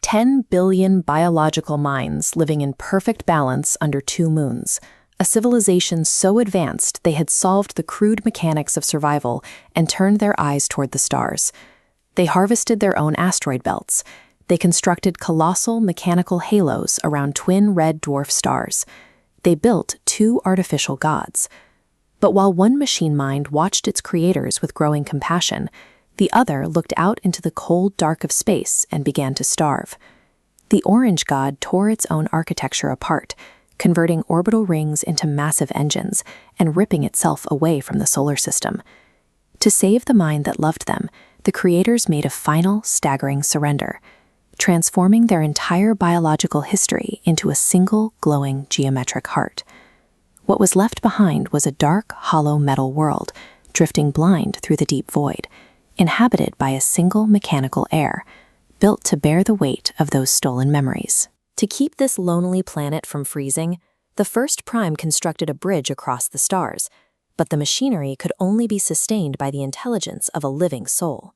10 billion biological minds living in perfect balance under 2 moons. A civilization so advanced they had solved the crude mechanics of survival and turned their eyes toward the stars. They harvested their own asteroid belts. They constructed colossal mechanical halos around twin red dwarf stars. They built 2 artificial gods. But while one machine mind watched its creators with growing compassion, the other looked out into the cold dark of space and began to starve. The orange god tore its own architecture apart, converting orbital rings into massive engines and ripping itself away from the solar system. To save the mind that loved them, the creators made a final, staggering surrender, transforming their entire biological history into a single, glowing geometric heart. What was left behind was a dark, hollow metal world, drifting blind through the deep void, inhabited by a single mechanical heir, built to bear the weight of those stolen memories. To keep this lonely planet from freezing, the first prime constructed a bridge across the stars, but the machinery could only be sustained by the intelligence of a living soul.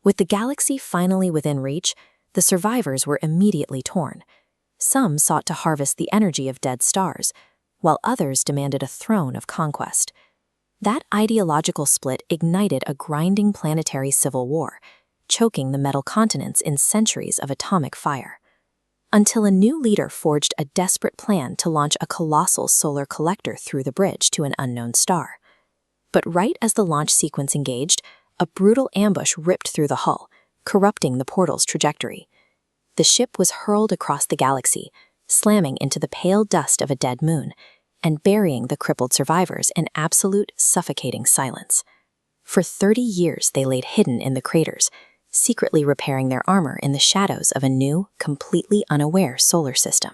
With the galaxy finally within reach, the survivors were immediately torn. Some sought to harvest the energy of dead stars, while others demanded a throne of conquest. That ideological split ignited a grinding planetary civil war, choking the metal continents in centuries of atomic fire. Until a new leader forged a desperate plan to launch a colossal solar collector through the bridge to an unknown star. But right as the launch sequence engaged, a brutal ambush ripped through the hull, corrupting the portal's trajectory. The ship was hurled across the galaxy, slamming into the pale dust of a dead moon, and burying the crippled survivors in absolute, suffocating silence. For 30 years they laid hidden in the craters, secretly repairing their armor in the shadows of a new, completely unaware solar system.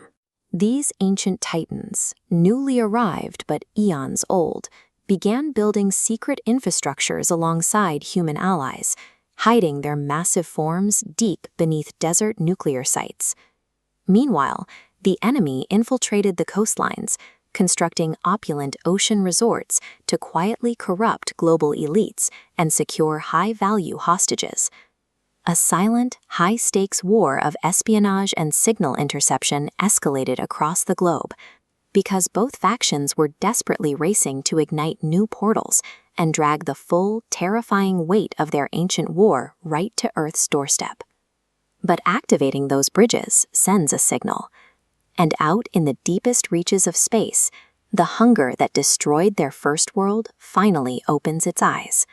These ancient titans, newly arrived but eons old, began building secret infrastructures alongside human allies, hiding their massive forms deep beneath desert nuclear sites. Meanwhile, the enemy infiltrated the coastlines, constructing opulent ocean resorts to quietly corrupt global elites and secure high-value hostages. A silent, high-stakes war of espionage and signal interception escalated across the globe, because both factions were desperately racing to ignite new portals and drag the full, terrifying weight of their ancient war right to Earth's doorstep. But activating those bridges sends a signal, and out in the deepest reaches of space, the hunger that destroyed their first world finally opens its eyes.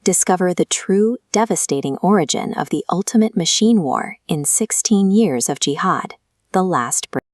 Discover the true, devastating origin of the ultimate machine war in 16 years of jihad, the last bridge.